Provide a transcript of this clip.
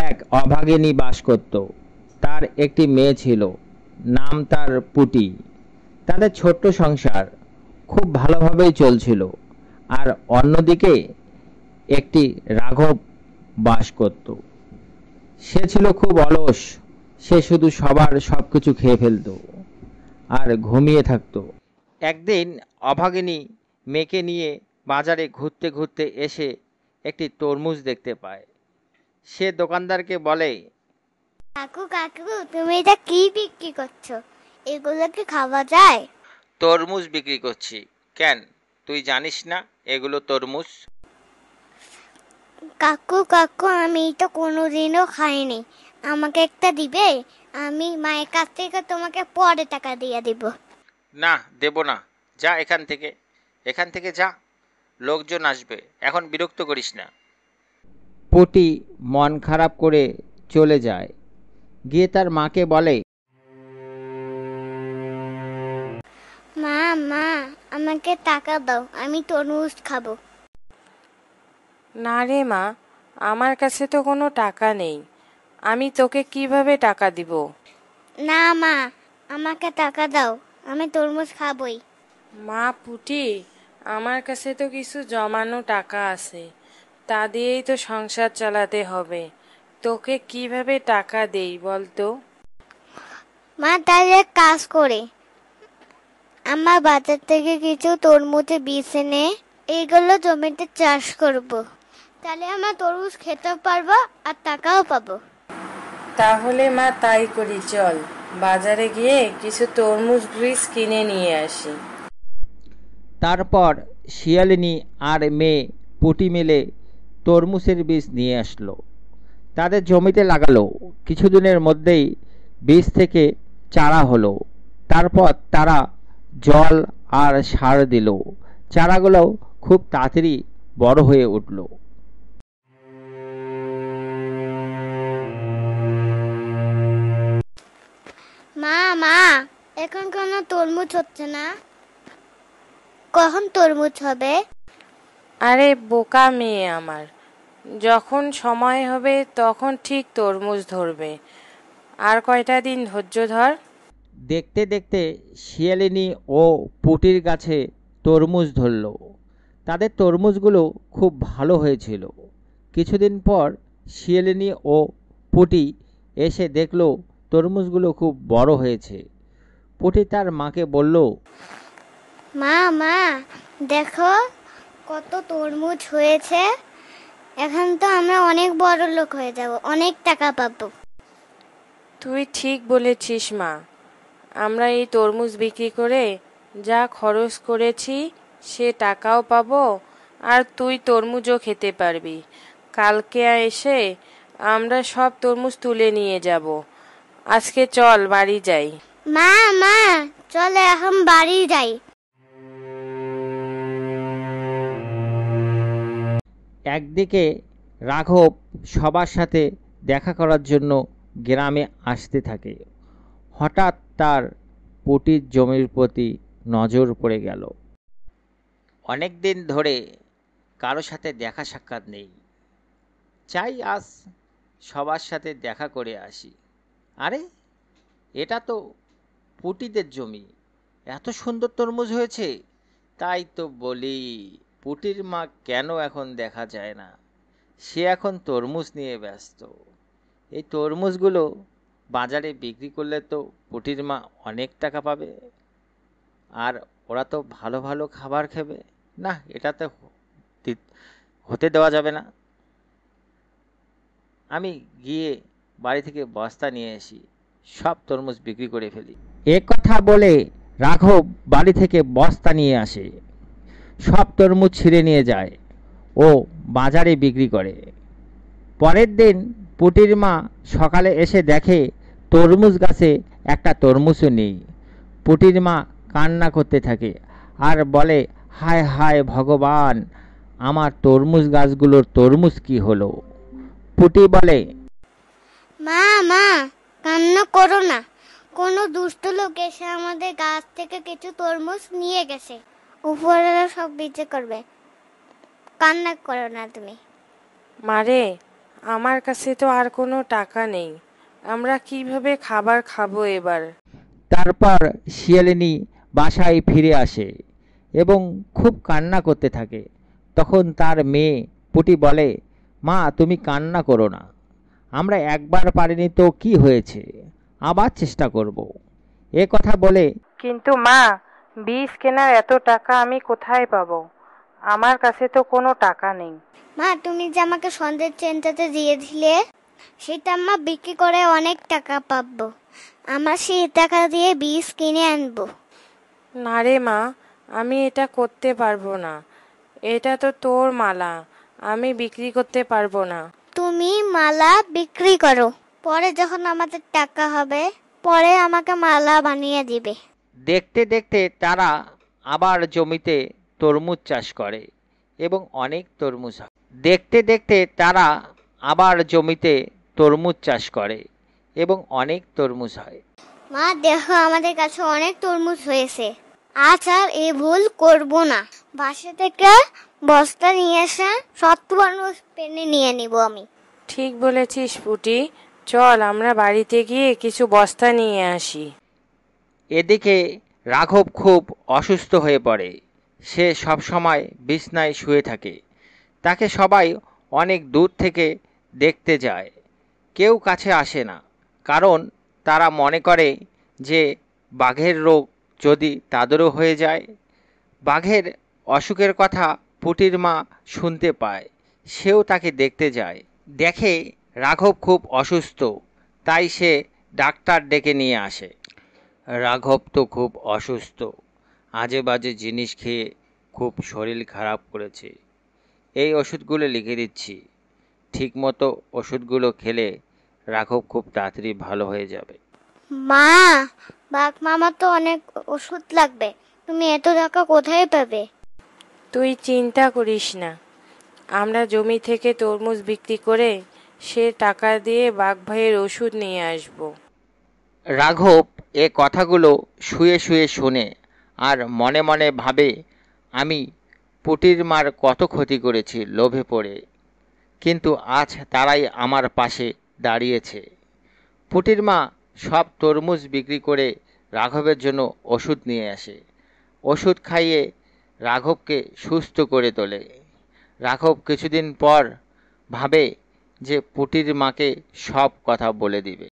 এক অভাগিনী বাস করত। তার একটি মেয়ে ছিল, নাম তার পুটি। তাদের ছোট্ট সংসার খুব ভালোভাবেই চলছিল। আর অন্যদিকে একটি রাঘব বাস করত। সে ছিল খুব অলস। সে শুধু সবার সবকিছু খেয়ে ফেলত আর ঘুমিয়ে থাকতো। একদিন অভাগিনী মেয়েকে নিয়ে বাজারে ঘুরতে ঘুরতে এসে একটি তরমুজ দেখতে পায়। সে দোকানদারকে বলে, কাকু কাকু, তুমি এটা কি বিক্রি করছো? এগুলো কি খাওয়া যায়? তরমুজ বিক্রি করছি। কেন, তুই জানিস না এগুলো তরমুজ? কাকু কাকু, আমি তো কোনোদিনও খাইনি, আমাকে একটা দিবে? আমি মায়ের কাছ থেকে তোমাকে পরে টাকা দিয়ে দিব। না, দেব না। যা এখান থেকে, এখান থেকে যা, লোকজন আসবে, এখন বিরক্ত করিস না। পুটি মন খারাপ করে চলে যায়। গিয়ে তার মাকে বলে, মা মা, আমাকে টাকা দাও, আমি তরমুজ খাবো। না রে মা, আমার কাছে তো কোনো টাকা নেই, আমি তোকে কিভাবে টাকা দিব? না মা, আমাকে টাকা দাও, আমি তরমুজ খাবই। মা পুটি, আমার কাছে তো কিছু জমানো টাকা আছে, তা দিয়েই তো সংসার চালাতে হবে, তোকে কিভাবে টাকা দেই বলতো? মা, তাহলে এক কাজ করে আমার বাজার থেকে কিছু তরমুজের বীজ এনে এইগুলো জমিতে চাষ করব। তাহলে আমরা তরমুজ খেতে পারবো আর টাকাও পাবো। তাহলে মা তাই করি, চল বাজারে গিয়ে কিছু তরমুজ বীজ কিনে নিয়ে আসি। তারপর শিয়ালিনী আর মেয়ে পুটি মিলে তরমুজের বীজ নিয়ে আসলো। তাদের জমিতে লাগালো। কিছুদিনের মধ্যেই বীজ থেকে চারা হলো। তারপর তারা জল আর সার দিল। চারাগুলো খুব তাড়াতাড়ি বড় হয়ে উঠল। মা মা, এখন কোনো তরমুজ হচ্ছে না, কখন তরমুজ হবে? আরে বোকা মেয়ে আমার, যখন সময় হবে তখন ঠিক তরমুজ ধরবে, আর কয়টা দিন ধৈর্য ধর। দেখতে দেখতে শিয়ালিনী ও পুটির গাছে তরমুজ ধরল। তাদের তরমুজগুলো খুব ভালো হয়েছিল। কিছুদিন পর শিয়ালিনী ও পুটি এসে দেখল তরমুজগুলো খুব বড় হয়েছে। পুটি তার মাকে বলল, মা মা, দেখো কত তরমুজ হয়েছে, এখন তো আমরা অনেক বড় লোক হয়ে যাব, অনেক টাকা পাবো। তুই ঠিক বলেছিস মা, আমরা এই তরমুজ বিক্রি করে যা খরচ করেছি সে টাকাও পাবো, আর তুই তরমুজও খেতে পারবি। কালকে এসে আমরা সব তরমুজ তুলে নিয়ে যাব। আজকে চল বাড়ি যাই। মা মা, চলে এখন বাড়ি যাই। একদিকে রাঘব সবার সাথে দেখা করার জন্য গ্রামে আসতে থাকে। হঠাৎ তার পুটির জমির প্রতি নজর পড়ে গেল। অনেক দিন ধরে কারো সাথে দেখা সাক্ষাৎ নেই। চাই আজ সবার সাথে দেখা করে আসি। আরে, এটা তো পুটিদের জমি, এত সুন্দর তরমুজ হয়েছে। তাই তো বলি, পুটির মা কেন এখন দেখা যায় না? সে এখন তরমুজ নিয়ে ব্যস্ত। এই তরমুজগুলো বাজারে বিক্রি করলে তো পুটির মা অনেক টাকা পাবে, আর ওরা তো ভালো ভালো খাবার খাবে। না, এটাতে হতে দেওয়া যাবে না। আমি গিয়ে বাড়ি থেকে বস্তা নিয়ে আসি, সব তরমুজ বিক্রি করে ফেলি। এ কথা বলে রাঘব বাড়ি থেকে বস্তা নিয়ে আসে, সব তরমুজ ছিঁড়ে নিয়ে যায় ও বাজারে বিক্রি করে। পরের দিন পুটির মা সকালে এসে দেখে তরমুজ গাছে একটা তরমুজও নেই। পুটির মা কান্না করতে থাকে আর বলে, হায় হায় ভগবান, আমার তরমুজ গাছগুলোর তরমুজ কি হলো? পুটি বলে, মা মা, কান্না করো না, কোনো দুষ্ট লোক এসে আমাদের গাছ থেকে কিছু তরমুজ নিয়ে গেছে, উপরেরা সব বিক্রি করবে, কান্না করো না তুমি। মারে, আমার কাছে তো আর কোনো টাকা নেই, আমরা কিভাবে খাবার খাবো এবার? তারপর শিয়ালিনী বাসায় ফিরে আসে এবং খুব কান্না করতে থাকে। তখন তার মেয়ে পুটি বলে, মা তুমি কান্না করো না, আমরা একবার পারিনি তো কি হয়েছে, আবার চেষ্টা করব। এ কথা বলে কিন্তু মা, বীজ কেনার এত টাকা আমি কোথায় পাবো? আমার কাছে তো কোনো টাকা নেই। মা, তুমি যে আমাকে সন্ধ্যের চেনটাতে দিয়ে দিলে, সেটা আম্মা বিক্রি করে অনেক টাকা পাবো। আমরা সেই টাকা দিয়ে বীজ কিনে আনবো। না রে মা, আমি এটা করতে পারবো না। এটা তো তোর মালা, আমি বিক্রি করতে পারবো না। তুমি মালা বিক্রি করো, পরে যখন আমাদের টাকা হবে পরে আমাকে মালা বানিয়ে দিবে। দেখতে দেখতে তারা আবার জমিতে তরমুজ চাষ করে এবং অনেক তরমুজ হয়। দেখতে দেখতে তারা আবার জমিতে তরমুজ চাষ করে এবং অনেক তরমুজ হয়। মা দেখো, আমাদের কাছে অনেক তরমুজ হয়েছে। আজ আর এ ভুল করব না। বাসা থেকে বস্তা নিয়ে এসে সব তরমুজ পেনে নিয়ে নিব আমি। ঠিক বলেছিস পুটি, চল আমরা বাড়িতে গিয়ে কিছু বস্তা নিয়ে আসি। এদিকে রাঘব খুব অসুস্থ হয়ে পড়ে। সে সবসময় বিছনায় শুয়ে থাকে। তাকে সবাই অনেক দূর থেকে দেখতে যায়, কেউ কাছে আসে না, কারণ তারা মনে করে যে বাঘের রোগ যদি তাদেরও হয়ে যায়। বাঘের অসুখের কথা পুটির মা শুনতে পায়, সেও তাকে দেখতে যায়। দেখে রাঘব খুব অসুস্থ, তাই সে ডাক্তার ডেকে নিয়ে আসে। রাঘব তো খুব অসুস্থ, আজে বাজে জিনিস খেয়ে খুব শরীর খারাপ করেছে। এই ওষুধগুলো লিখে দিচ্ছি, ঠিকমতো ওষুধগুলো খেলে রাঘব খুব তাড়াতাড়ি ভালো হয়ে যাবে। মা, বাঘ মামা তো অনেক ওষুধ লাগবে, তুমি এত টাকা কোথায় পাবে? তুই চিন্তা করিস না, আমরা জমি থেকে তরমুজ বিক্রি করে সে টাকা দিয়ে বাঘ ভাইয়ের ওষুধ নিয়ে আসব। রাঘব এ কথাগুলো শুয়ে শুয়ে শোনে আর মনে মনে ভাবে, আমি পুটির মার কত ক্ষতি করেছি লোভে পড়ে, কিন্তু আজ তারাই আমার পাশে দাঁড়িয়েছে। পুটির মা সব তরমুজ বিক্রি করে রাঘবের জন্য ওষুধ নিয়ে আসে। ওষুধ খাইয়ে রাঘবকে সুস্থ করে তোলে। রাঘব কিছুদিন পর ভাবে যে পুটির মাকে সব কথা বলে দিবে।